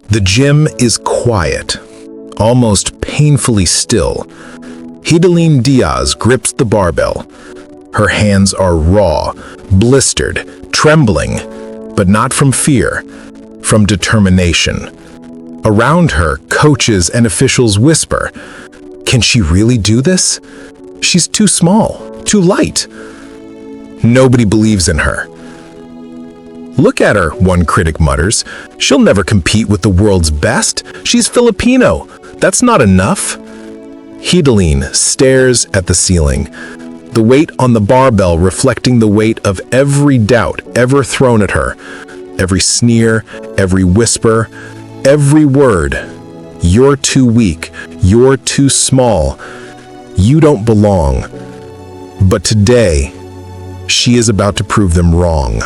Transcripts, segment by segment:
The gym is quiet, almost painfully still. Hidalin Diaz grips the barbell. Her hands are raw, blistered, trembling, but not from fear, from determination. Around her, coaches and officials whisper, "Can she really do this? She's too small, too light." Nobody believes in her. "Look at her," one critic mutters. "She'll never compete with the world's best. She's Filipino. That's not enough." Hidalin stares at the ceiling, the weight on the barbell reflecting the weight of every doubt ever thrown at her. Every sneer, every whisper, every word. "You're too weak. You're too small. You don't belong." But today, she is about to prove them wrong.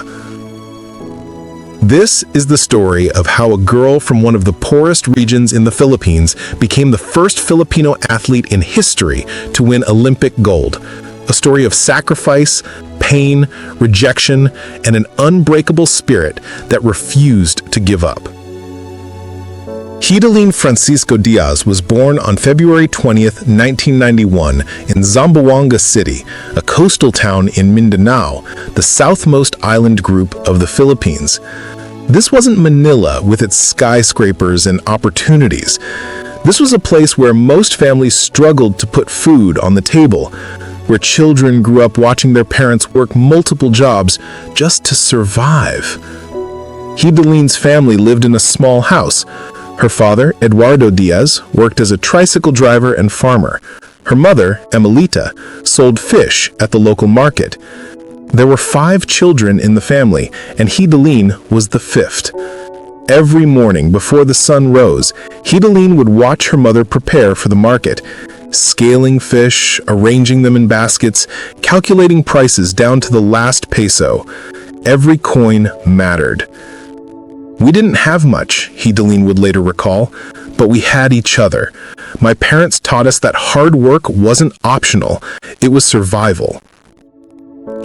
This is the story of how a girl from one of the poorest regions in the Philippines became the first Filipino athlete in history to win Olympic gold. A story of sacrifice, pain, rejection, and an unbreakable spirit that refused to give up. Hidalin Francisco Diaz was born on February 20th, 1991 in Zamboanga City, a coastal town in Mindanao, the southmost island group of the Philippines. This wasn't Manila with its skyscrapers and opportunities. This was a place where most families struggled to put food on the table, where children grew up watching their parents work multiple jobs just to survive. Hidalin's family lived in a small house. Her father, Eduardo Diaz, worked as a tricycle driver and farmer. Her mother, Emelita, sold fish at the local market. There were 5 children in the family, and Hidalin was the 5th. Every morning before the sun rose, Hidalin would watch her mother prepare for the market, scaling fish, arranging them in baskets, calculating prices down to the last peso. Every coin mattered. "We didn't have much," Hidalin would later recall, "but we had each other. My parents taught us that hard work wasn't optional, it was survival."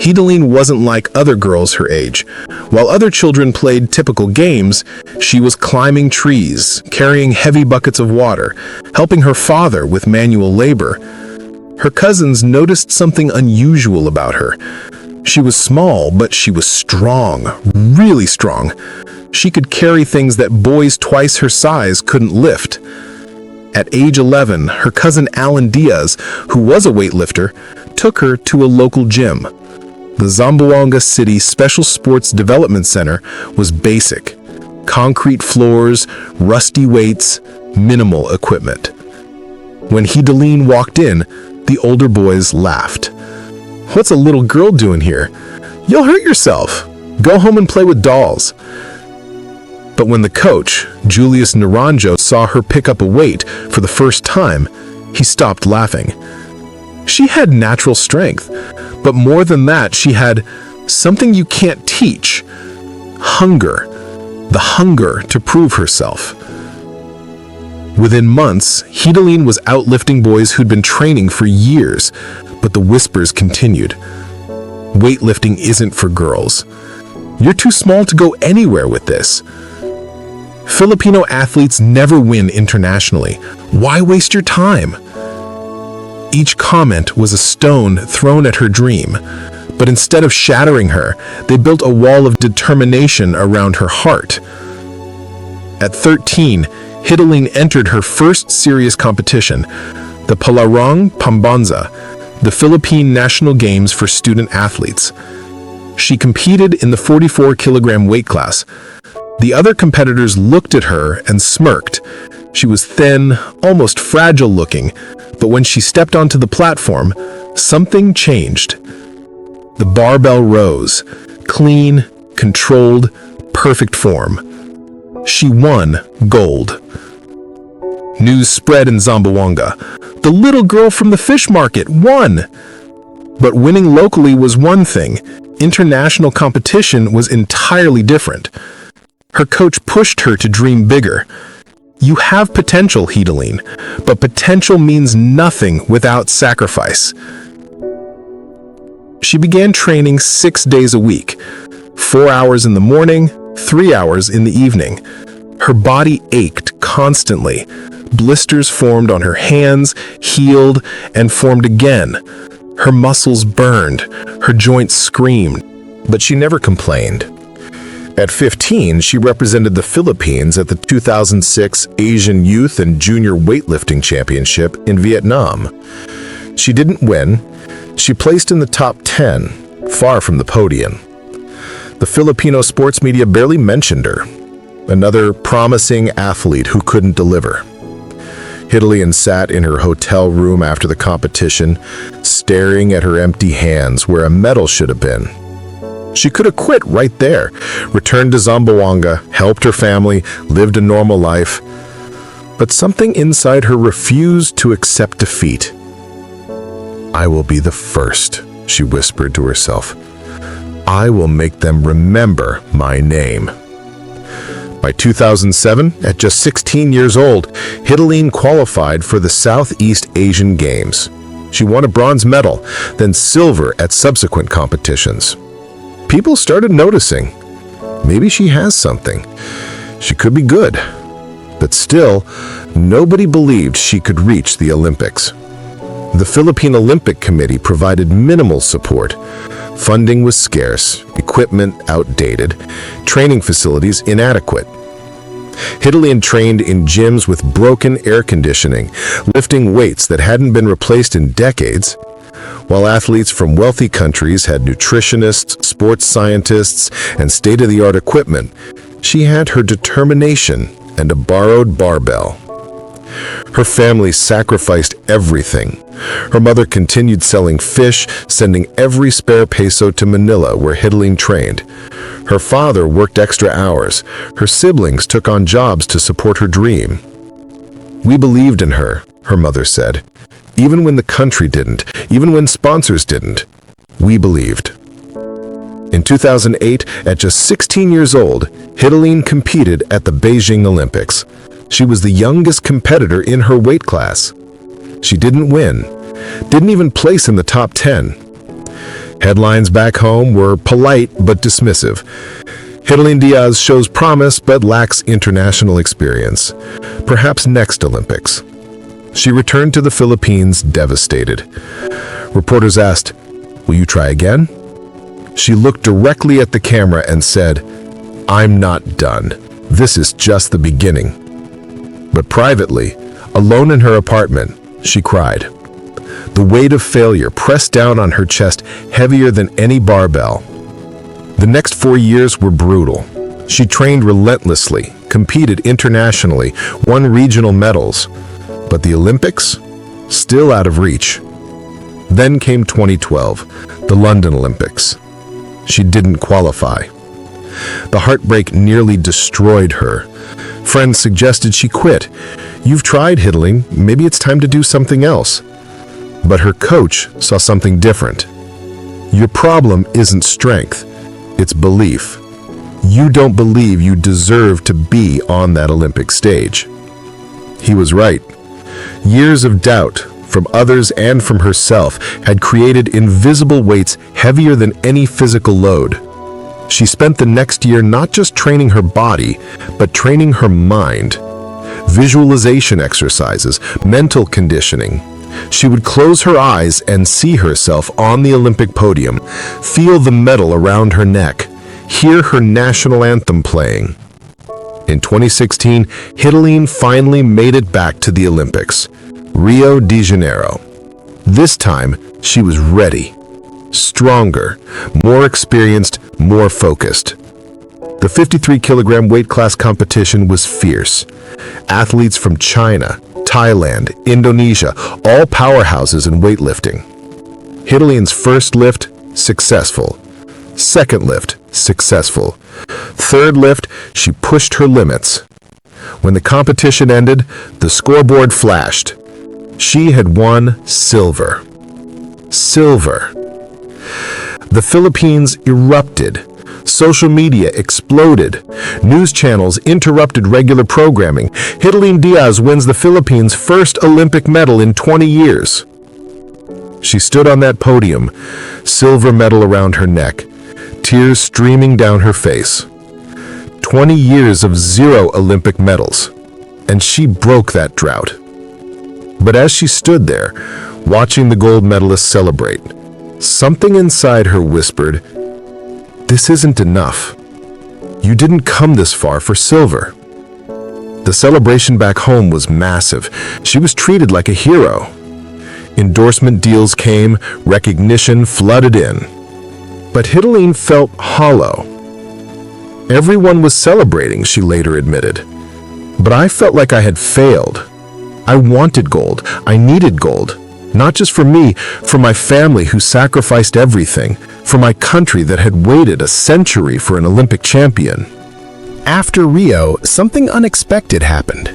Hidalin wasn't like other girls her age. While other children played typical games, she was climbing trees, carrying heavy buckets of water, helping her father with manual labor. Her cousins noticed something unusual about her. She was small, but she was strong, really strong. She could carry things that boys twice her size couldn't lift. At age 11, her cousin Alan Diaz, who was a weightlifter, took her to a local gym. The Zamboanga City Special Sports Development Center was basic. Concrete floors, rusty weights, minimal equipment. When Hidalin walked in, the older boys laughed. "What's a little girl doing here? You'll hurt yourself. Go home and play with dolls." But when the coach, Julius Naranjo, saw her pick up a weight for the first time, he stopped laughing. She had natural strength, but more than that, she had something you can't teach: hunger, the hunger to prove herself. Within months, Hidalin was outlifting boys who'd been training for years, but the whispers continued. "Weightlifting isn't for girls. You're too small to go anywhere with this. Filipino athletes never win internationally. Why waste your time?" Each comment was a stone thrown at her dream, but instead of shattering her, they built a wall of determination around her heart. At 13, Hidalin entered her first serious competition, the Palarong Pambanza, the Philippine National Games for student athletes. She competed in the 44-kilogram weight class. The other competitors looked at her and smirked. She was thin, almost fragile looking, but when she stepped onto the platform, something changed. The barbell rose, clean, controlled, perfect form. She won gold. News spread in Zamboanga. The little girl from the fish market won! But winning locally was one thing. International competition was entirely different. Her coach pushed her to dream bigger. "You have potential, Hidalin, but potential means nothing without sacrifice." She began training 6 days a week, 4 hours in the morning, 3 hours in the evening. Her body ached constantly. Blisters formed on her hands, healed, and formed again. Her muscles burned, her joints screamed, but she never complained. At 15, she represented the Philippines at the 2006 Asian Youth and Junior Weightlifting Championship in Vietnam. She didn't win. She placed in the top 10, far from the podium. The Filipino sports media barely mentioned her. Another promising athlete who couldn't deliver. Hidilyn sat in her hotel room after the competition, staring at her empty hands where a medal should have been. She could have quit right there, returned to Zamboanga, helped her family, lived a normal life. But something inside her refused to accept defeat. "I will be the first," she whispered to herself. "I will make them remember my name." By 2007, at just 16 years old, Hidilyn qualified for the Southeast Asian Games. She won a bronze medal, then silver at subsequent competitions. People started noticing. Maybe she has something. She could be good. But still, nobody believed she could reach the Olympics. The Philippine Olympic Committee provided minimal support. Funding was scarce, equipment outdated, training facilities inadequate. Hidilyn trained in gyms with broken air conditioning, lifting weights that hadn't been replaced in decades. While athletes from wealthy countries had nutritionists, sports scientists, and state-of-the-art equipment, she had her determination and a borrowed barbell. Her family sacrificed everything. Her mother continued selling fish, sending every spare peso to Manila where Hidilyn trained. Her father worked extra hours. Her siblings took on jobs to support her dream. "We believed in her," her mother said. "Even when the country didn't, even when sponsors didn't, we believed." In 2008, at just 16 years old, Hidilyn competed at the Beijing Olympics. She was the youngest competitor in her weight class. She didn't win, didn't even place in the top 10. Headlines back home were polite but dismissive. Hidilyn Diaz shows promise but lacks international experience. Perhaps next Olympics. She returned to the Philippines devastated. Reporters asked, "Will you try again?" She looked directly at the camera and said, "I'm not done. This is just the beginning." But privately, alone in her apartment, she cried. The weight of failure pressed down on her chest, heavier than any barbell. The next 4 years were brutal. She trained relentlessly, competed internationally, won regional medals. But the Olympics? Still out of reach. Then came 2012, the London Olympics. She didn't qualify. The heartbreak nearly destroyed her. Friends suggested she quit. "You've tried, Hidilyn. Maybe it's time to do something else." But her coach saw something different. "Your problem isn't strength, it's belief. You don't believe you deserve to be on that Olympic stage." He was right. Years of doubt, from others and from herself, had created invisible weights heavier than any physical load. She spent the next year not just training her body, but training her mind. Visualization exercises, mental conditioning. She would close her eyes and see herself on the Olympic podium, feel the medal around her neck, hear her national anthem playing. In 2016, Hidilyn finally made it back to the Olympics, Rio de Janeiro. This time, she was ready. Stronger, more experienced, more focused. The 53-kilogram weight class competition was fierce. Athletes from China, Thailand, Indonesia, all powerhouses in weightlifting. Hidilyn's first lift, successful. Second lift, successful. Third lift, she pushed her limits. When the competition ended, the scoreboard flashed. She had won silver. Silver. The Philippines erupted. Social media exploded. News channels interrupted regular programming. Hidilyn Diaz wins the Philippines' first Olympic medal in 20 years. She stood on that podium, silver medal around her neck, tears streaming down her face. 20 years of 0 Olympic medals, and she broke that drought. But as she stood there, watching the gold medalists celebrate, something inside her whispered, "This isn't enough. You didn't come this far for silver." The celebration back home was massive. She was treated like a hero. Endorsement deals came, recognition flooded in. But Hitaline felt hollow. Everyone was celebrating, she later admitted. But I felt like I had failed. I wanted gold. I needed gold. Not just for me, for my family who sacrificed everything, for my country that had waited a century for an Olympic champion. After Rio, something unexpected happened.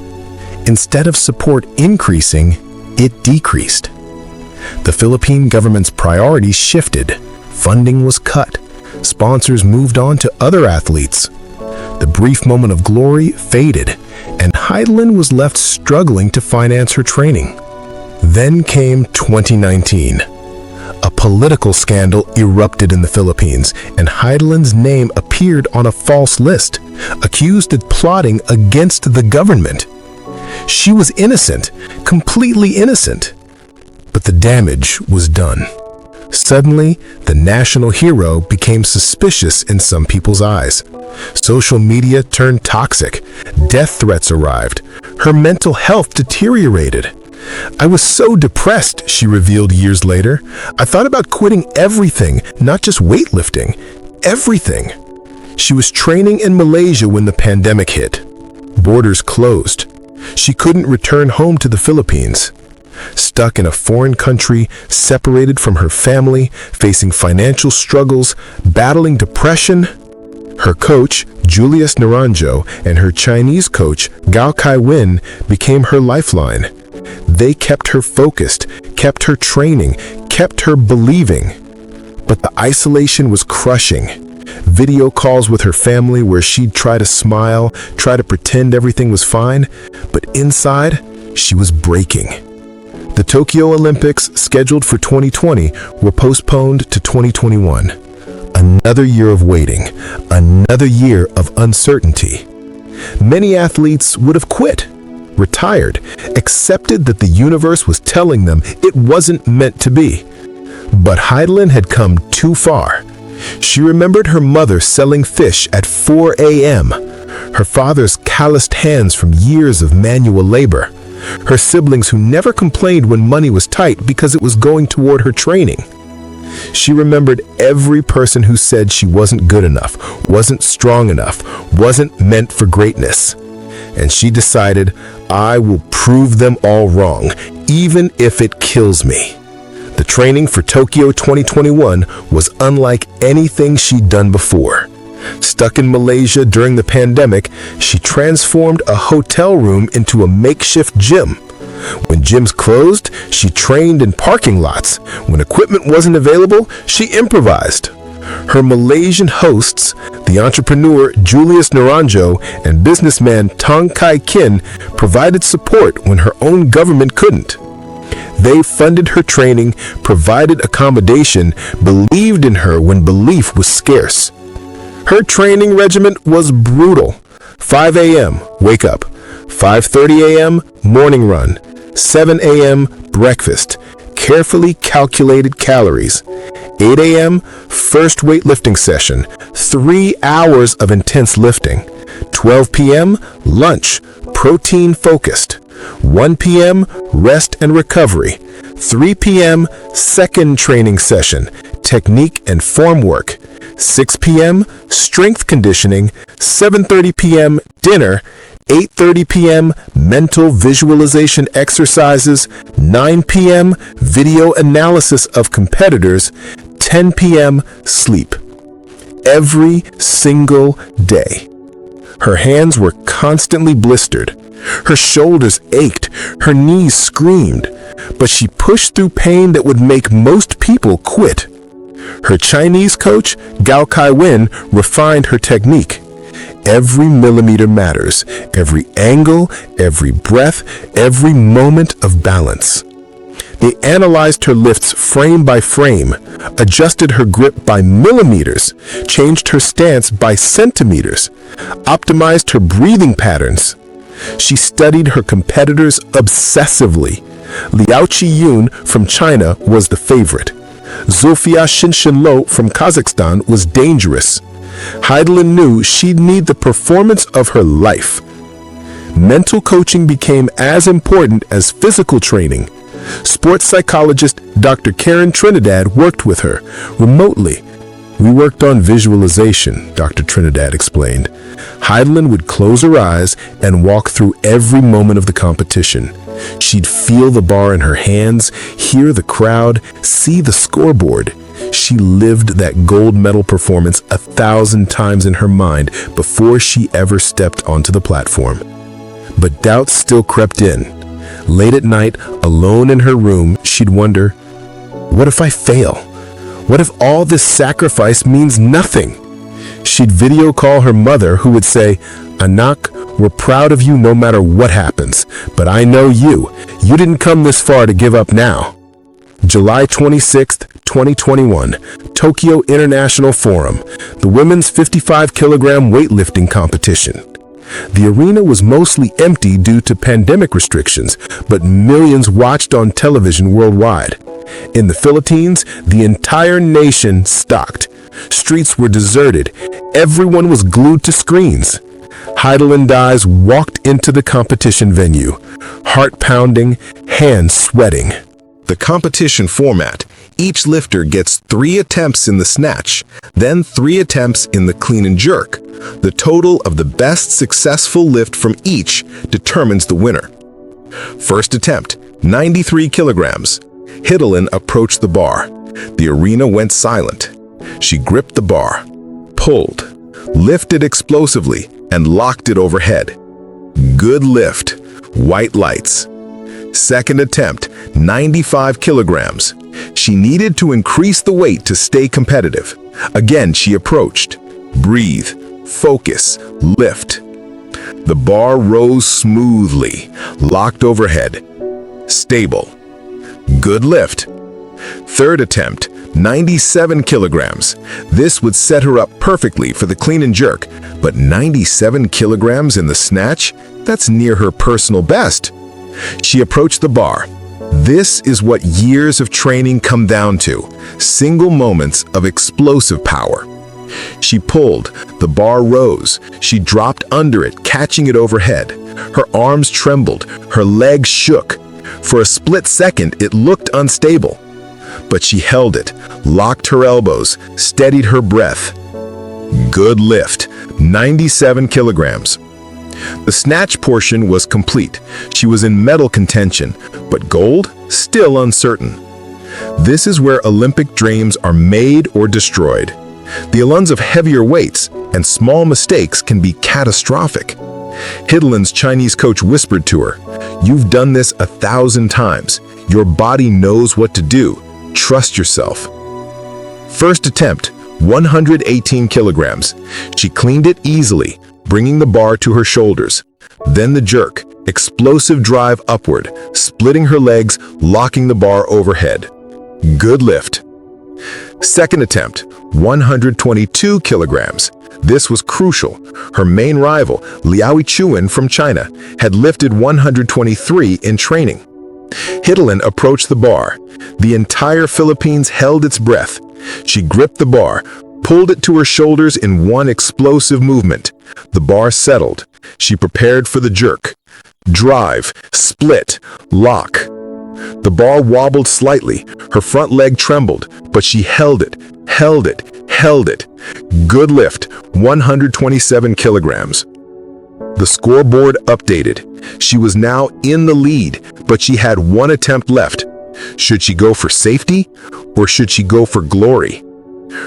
Instead of support increasing, it decreased. The Philippine government's priorities shifted. Funding was cut. Sponsors moved on to other athletes. The brief moment of glory faded, and Hitaline was left struggling to finance her training. Then came 2019. A political scandal erupted in the Philippines, and Hitaline's name appeared on a false list, accused of plotting against the government. She was innocent, completely innocent. But the damage was done. Suddenly, the national hero became suspicious in some people's eyes. Social media turned toxic. Death threats arrived. Her mental health deteriorated. "I was so depressed," she revealed years later. "I thought about quitting everything, not just weightlifting. Everything." She was training in Malaysia when the pandemic hit. Borders closed. She couldn't return home to the Philippines. Stuck in a foreign country, separated from her family, facing financial struggles, battling depression, her coach, Julius Naranjo, and her Chinese coach, Gao Kai-Win, became her lifeline. They kept her focused, kept her training, kept her believing. But the isolation was crushing. Video calls with her family where she'd try to smile, try to pretend everything was fine, but inside, she was breaking. The Tokyo Olympics, scheduled for 2020, were postponed to 2021. Another year of waiting, another year of uncertainty. Many athletes would have quit, retired, accepted that the universe was telling them it wasn't meant to be. But Hitaline had come too far. She remembered her mother selling fish at 4 a.m., her father's calloused hands from years of manual labor, her siblings who never complained when money was tight because it was going toward her training. She remembered every person who said she wasn't good enough, wasn't strong enough, wasn't meant for greatness. And she decided, I will prove them all wrong, even if it kills me. The training for Tokyo 2021 was unlike anything she'd done before. Stuck in Malaysia during the pandemic, she transformed a hotel room into a makeshift gym. When gyms closed, she trained in parking lots. When equipment wasn't available, she improvised. Her Malaysian hosts, the entrepreneur Julius Naranjo and businessman Tong Kai Kin, provided support when her own government couldn't. They funded her training, provided accommodation, believed in her when belief was scarce. Her training regimen was brutal. 5 a.m., wake up. 5:30 a.m., morning run. 7 a.m., breakfast. Carefully calculated calories. 8 a.m., first weightlifting session. 3 hours of intense lifting. 12 p.m., lunch, protein focused. 1 p.m., rest and recovery. 3 p.m., second training session, technique and form work. 6 p.m., strength conditioning. 7:30 p.m., dinner. 8:30 p.m., mental visualization exercises. 9 p.m., video analysis of competitors. 10 p.m., sleep. Every single day. Her hands were constantly blistered. Her shoulders ached. Her knees screamed. But she pushed through pain that would make most people quit. Her Chinese coach, Gao Kai-Win, refined her technique. Every millimeter matters, every angle, every breath, every moment of balance. They analyzed her lifts frame by frame, adjusted her grip by millimeters, changed her stance by centimeters, optimized her breathing patterns. She studied her competitors obsessively. Liao Qiyun from China was the favorite. Zofia Shinshinlo from Kazakhstan was dangerous. Heidelin knew she'd need the performance of her life. Mental coaching became as important as physical training. Sports psychologist Dr. Karen Trinidad worked with her remotely. "We worked on visualization," Dr. Trinidad explained. Heidelin would close her eyes and walk through every moment of the competition. She'd feel the bar in her hands, hear the crowd, see the scoreboard. She lived that gold medal performance 1,000 times in her mind before she ever stepped onto the platform. But doubts still crept in. Late at night, alone in her room, she'd wonder, what if I fail? What if all this sacrifice means nothing? She'd video call her mother, who would say, "Anak, we're proud of you no matter what happens, but I know you. You didn't come this far to give up now." July 26, 2021, Tokyo International Forum, the women's 55-kilogram weightlifting competition. The arena was mostly empty due to pandemic restrictions, but millions watched on television worldwide. In the Philippines, the entire nation stocked. Streets were deserted. Everyone was glued to screens. Heidelin Dyes walked into the competition venue, heart pounding, hands sweating. The competition format: each lifter gets 3 attempts in the snatch, then 3 attempts in the clean and jerk. The total of the best successful lift from each determines the winner. First attempt, 93 kilograms. Heidelin approached the bar. The arena went silent. She gripped the bar, pulled, lifted explosively, and locked it overhead. Good lift. White lights. Second attempt, 95 kilograms. She needed to increase the weight to stay competitive. Again, she approached. Breathe, focus, lift. The bar rose smoothly, locked overhead. Stable. Good lift. Third attempt, 97 kilograms. This would set her up perfectly for the clean and jerk, but 97 kilograms in the snatch? That's near her personal best. She approached the bar. This is what years of training come down to, single moments of explosive power. She pulled, the bar rose. She dropped under it, catching it overhead. Her arms trembled, her legs shook. For a split second, it looked unstable. But she held it, locked her elbows, steadied her breath. Good lift, 97 kilograms. The snatch portion was complete. She was in medal contention, but gold still uncertain. This is where Olympic dreams are made or destroyed. The allures of heavier weights and small mistakes can be catastrophic. Heidelin's Chinese coach whispered to her, "You've done this 1,000 times. Your body knows what to do. Trust yourself." First attempt, 118 kilograms. She cleaned it easily, bringing the bar to her shoulders. Then the jerk, explosive drive upward, splitting her legs, locking the bar overhead. Good lift. Second attempt, 122 kilograms. This was crucial. Her main rival, Liao Qiyun from China, had lifted 123 in training. Heidelin approached the bar. The entire Philippines held its breath. She gripped the bar, pulled it to her shoulders in one explosive movement. The bar settled. She prepared for the jerk. Drive, split, lock. The bar wobbled slightly. Her front leg trembled, but she held it, held it, held it. Good lift, 127 kilograms. The scoreboard updated. She was now in the lead, but she had one attempt left. Should she go for safety, or should she go for glory?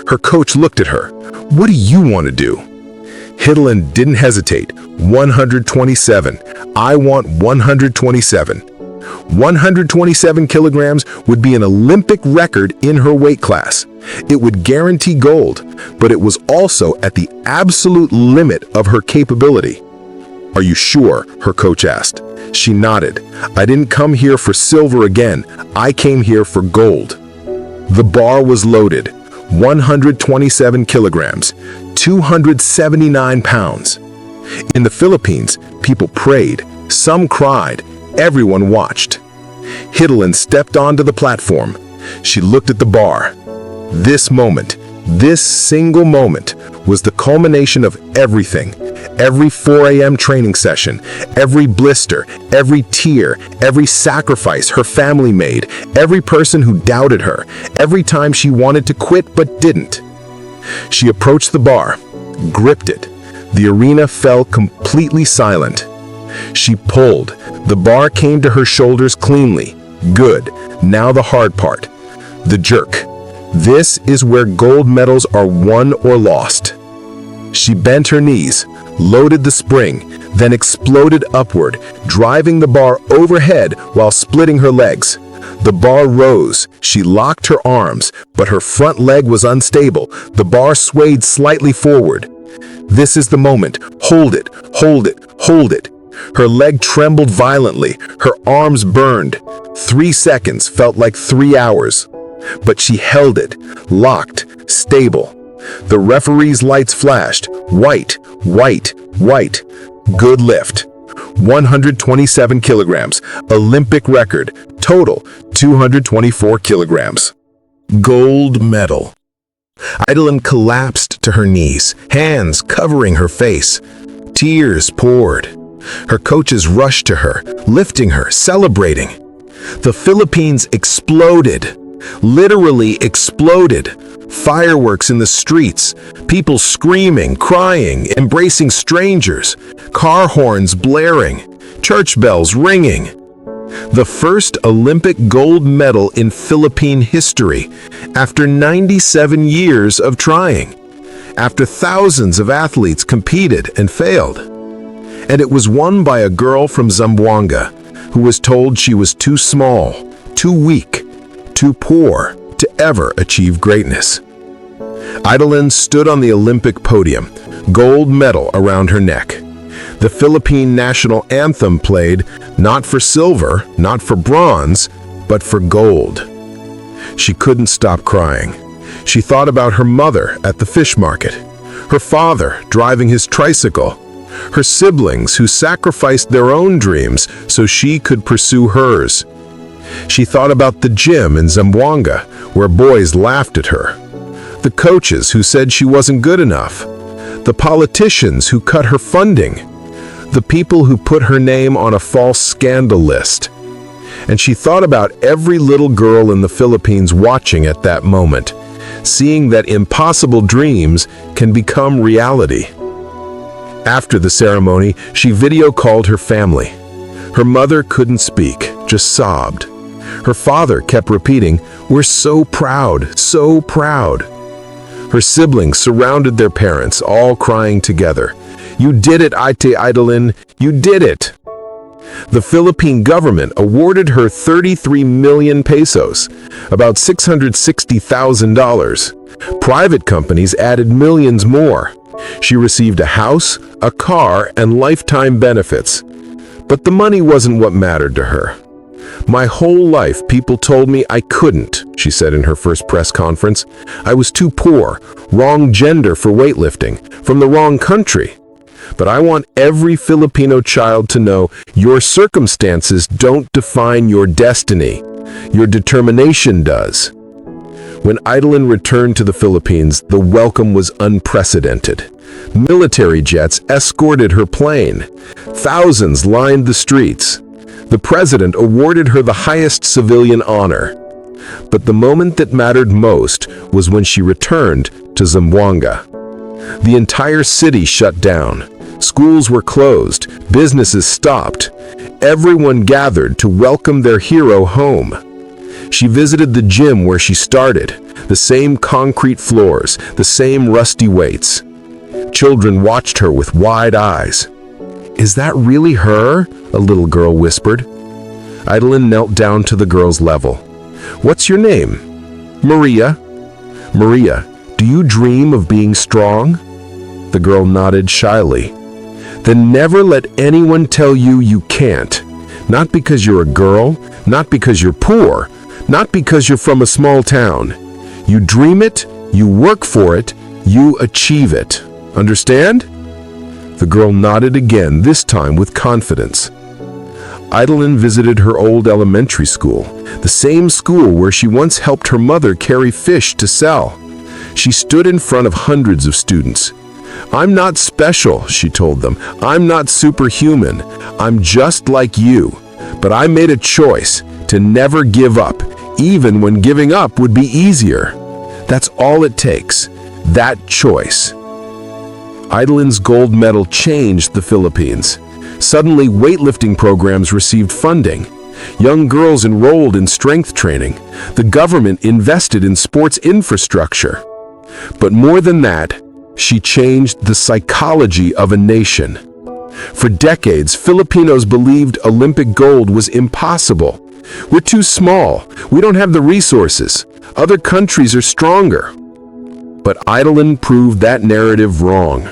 Her coach looked at her. "What do you want to do?" Heidelin didn't hesitate. 127. I want 127. 127 kilograms would be an Olympic record in her weight class. It would guarantee gold, but it was also at the absolute limit of her capability. "Are you sure?" her coach asked. She nodded. I didn't come here for silver again. I came here for gold. The bar was loaded. 127 kilograms, 279 pounds. In the Philippines, people prayed, some cried, everyone watched. Hidalin stepped onto the platform. She looked at the bar. This moment, this single moment, was the culmination of everything. Every 4 a.m. training session, every blister, every tear, every sacrifice her family made, every person who doubted her, every time she wanted to quit but didn't. She approached the bar, gripped it. The arena fell completely silent. She pulled. The bar came to her shoulders cleanly. Good. Now the hard part. The jerk. This is where gold medals are won or lost. She bent her knees, loaded the spring, then exploded upward, driving the bar overhead while splitting her legs. The bar rose. She locked her arms, but her front leg was unstable. The bar swayed slightly forward. This is the moment. Hold it, hold it, hold it. Her leg trembled violently. Her arms burned. 3 seconds felt like 3 hours. But she held it, locked, stable. The referee's lights flashed. White, white, white. Good lift. 127 kilograms. Olympic record. Total, 224 kilograms. Gold medal. Hidalin collapsed to her knees, hands covering her face. Tears poured. Her coaches rushed to her, lifting her, celebrating. The Philippines exploded. Literally exploded. Fireworks in the streets, people screaming, crying, embracing strangers, car horns blaring, church bells ringing. The first Olympic gold medal in Philippine history, after 97 years of trying, after thousands of athletes competed and failed. And it was won by a girl from Zamboanga who was told she was too small, too weak, too poor to ever achieve greatness. Hidalin stood on the Olympic podium, gold medal around her neck. The Philippine national anthem played, not for silver, not for bronze, but for gold. She couldn't stop crying. She thought about her mother at the fish market, her father driving his tricycle, her siblings who sacrificed their own dreams so she could pursue hers. She thought about the gym in Zamboanga, where boys laughed at her, the coaches who said she wasn't good enough, the politicians who cut her funding, the people who put her name on a false scandal list. And she thought about every little girl in the Philippines watching at that moment, seeing that impossible dreams can become reality. After the ceremony, she video called her family. Her mother couldn't speak, just sobbed. Her father kept repeating, "We're so proud, so proud." Her siblings surrounded their parents, all crying together. "You did it, Ate Hidalin, you did it!" The Philippine government awarded her 33 million pesos, about $660,000. Private companies added millions more. She received a house, a car, and lifetime benefits. But the money wasn't what mattered to her. "My whole life, people told me I couldn't," she said in her first press conference. "I was too poor, wrong gender for weightlifting, from the wrong country. But I want every Filipino child to know your circumstances don't define your destiny. Your determination does." When Hidalin returned to the Philippines, the welcome was unprecedented. Military jets escorted her plane. Thousands lined the streets. The president awarded her the highest civilian honor. But the moment that mattered most was when she returned to Zamboanga. The entire city shut down. Schools were closed. Businesses stopped. Everyone gathered to welcome their hero home. She visited the gym where she started, the same concrete floors, the same rusty weights. Children watched her with wide eyes. "Is that really her?" a little girl whispered. Hidalin knelt down to the girl's level. "What's your name?" "Maria." "Maria, do you dream of being strong?" The girl nodded shyly. "Then never let anyone tell you you can't. Not because you're a girl, not because you're poor, not because you're from a small town. You dream it, you work for it, you achieve it. Understand? The girl nodded again, this time with confidence. Idalin visited her old elementary school, the same school where she once helped her mother carry fish to sell. She stood in front of hundreds of students. "I'm not special," she told them. "I'm not superhuman. I'm just like you. But I made a choice to never give up, even when giving up would be easier. That's all it takes. That choice." Idalin's gold medal changed the Philippines. Suddenly, weightlifting programs received funding. Young girls enrolled in strength training. The government invested in sports infrastructure. But more than that, she changed the psychology of a nation. For decades, Filipinos believed Olympic gold was impossible. "We're too small. We don't have the resources. Other countries are stronger." But Idalin proved that narrative wrong.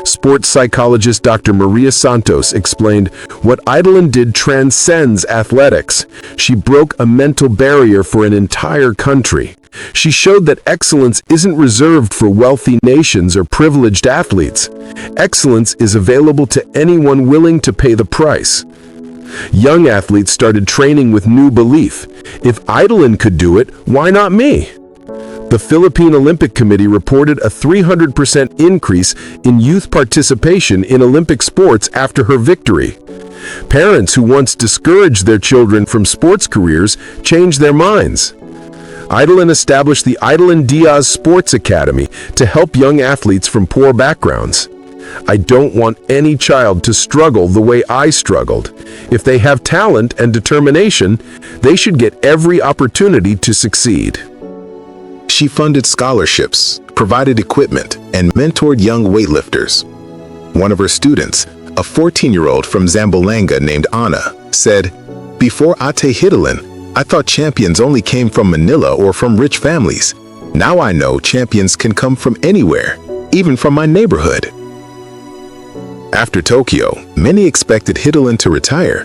Sports psychologist Dr. Maria Santos explained, "What Idalin did transcends athletics. She broke a mental barrier for an entire country. She showed that excellence isn't reserved for wealthy nations or privileged athletes. Excellence is available to anyone willing to pay the price." Young athletes started training with new belief. If Idalin could do it, why not me? The Philippine Olympic Committee reported a 300% increase in youth participation in Olympic sports after her victory. Parents who once discouraged their children from sports careers changed their minds. Idalin established the Idalin Diaz Sports Academy to help young athletes from poor backgrounds. "I don't want any child to struggle the way I struggled. If they have talent and determination, they should get every opportunity to succeed." She funded scholarships, provided equipment, and mentored young weightlifters. One of her students, a 14-year-old from Zamboanga named Anna, said, "Before Ate Hidalin, I thought champions only came from Manila or from rich families. Now I know champions can come from anywhere, even from my neighborhood." After Tokyo, many expected Hidalin to retire.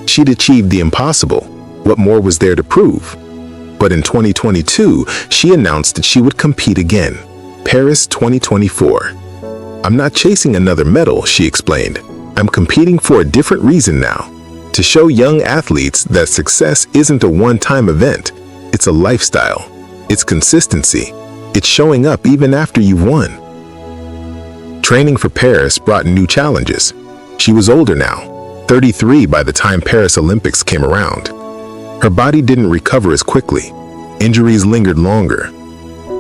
She'd achieved the impossible. What more was there to prove? But in 2022, she announced that she would compete again. Paris 2024. "I'm not chasing another medal," she explained. "I'm competing for a different reason now. To show young athletes that success isn't a one-time event. It's a lifestyle. It's consistency. It's showing up even after you've won." Training for Paris brought new challenges. She was older now, 33 by the time Paris Olympics came around. Her body didn't recover as quickly. Injuries lingered longer.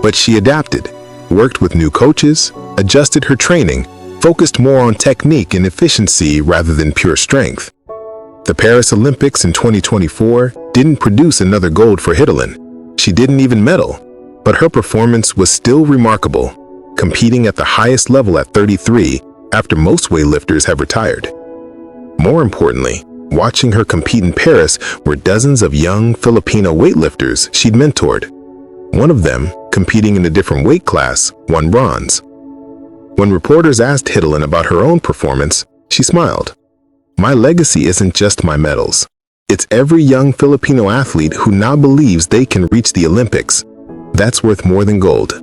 But she adapted, worked with new coaches, adjusted her training, focused more on technique and efficiency rather than pure strength. The Paris Olympics in 2024 didn't produce another gold for Hidalin. She didn't even medal, but her performance was still remarkable, competing at the highest level at 33 after most weightlifters have retired. More importantly, watching her compete in Paris were dozens of young Filipino weightlifters she'd mentored. One of them, competing in a different weight class, won bronze. When reporters asked Hidalin about her own performance, she smiled. "My legacy isn't just my medals. It's every young Filipino athlete who now believes they can reach the Olympics. That's worth more than gold."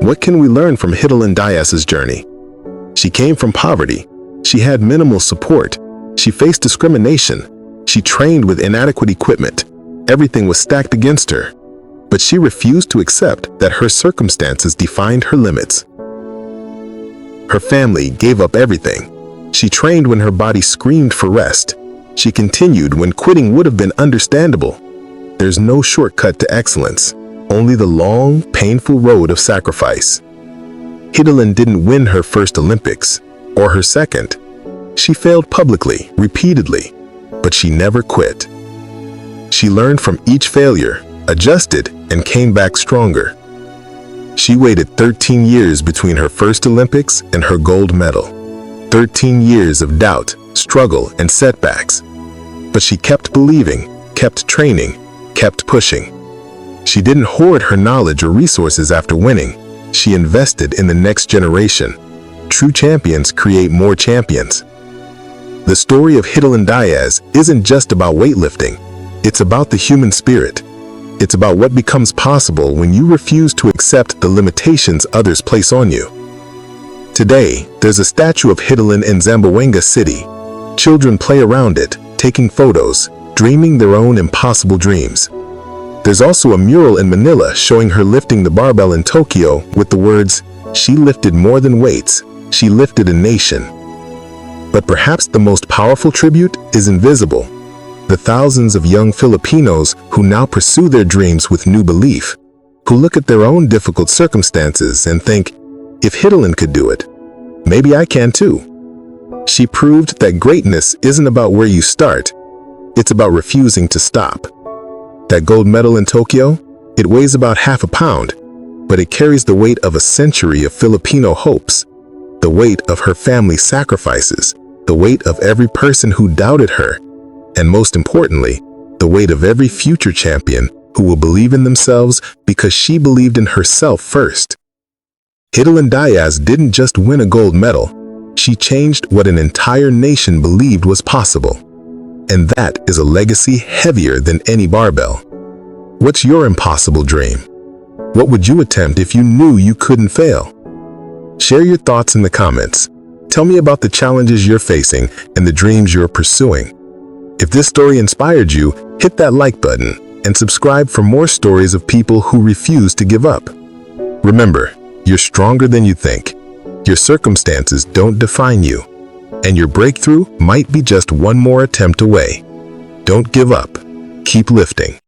What can we learn from Hidalin Diaz's journey? She came from poverty. She had minimal support. She faced discrimination. She trained with inadequate equipment. Everything was stacked against her. But she refused to accept that her circumstances defined her limits. Her family gave up everything. She trained when her body screamed for rest. She continued when quitting would have been understandable. There's no shortcut to excellence, only the long, painful road of sacrifice. Hidalin didn't win her first Olympics, or her second. She failed publicly, repeatedly, but she never quit. She learned from each failure, adjusted, and came back stronger. She waited 13 years between her first Olympics and her gold medal. 13 years of doubt, struggle, and setbacks. But she kept believing, kept training, kept pushing. She didn't hoard her knowledge or resources after winning. She invested in the next generation. True champions create more champions. The story of Hidilyn Diaz isn't just about weightlifting. It's about the human spirit. It's about what becomes possible when you refuse to accept the limitations others place on you. Today, there's a statue of Hidilyn in Zamboanga City. Children play around it, taking photos, dreaming their own impossible dreams. There's also a mural in Manila showing her lifting the barbell in Tokyo with the words, "She lifted more than weights, she lifted a nation." But perhaps the most powerful tribute is invisible. The thousands of young Filipinos who now pursue their dreams with new belief, who look at their own difficult circumstances and think, if Hidilyn could do it, maybe I can too. She proved that greatness isn't about where you start, it's about refusing to stop. That gold medal in Tokyo, it weighs about half a pound, but it carries the weight of a century of Filipino hopes, the weight of her family's sacrifices, the weight of every person who doubted her, and most importantly, the weight of every future champion who will believe in themselves because she believed in herself first. Hidilyn Diaz didn't just win a gold medal, she changed what an entire nation believed was possible. And that is a legacy heavier than any barbell. What's your impossible dream? What would you attempt if you knew you couldn't fail? Share your thoughts in the comments. Tell me about the challenges you're facing and the dreams you're pursuing. If this story inspired you, hit that like button and subscribe for more stories of people who refuse to give up. Remember, you're stronger than you think. Your circumstances don't define you, and your breakthrough might be just one more attempt away. Don't give up. Keep lifting.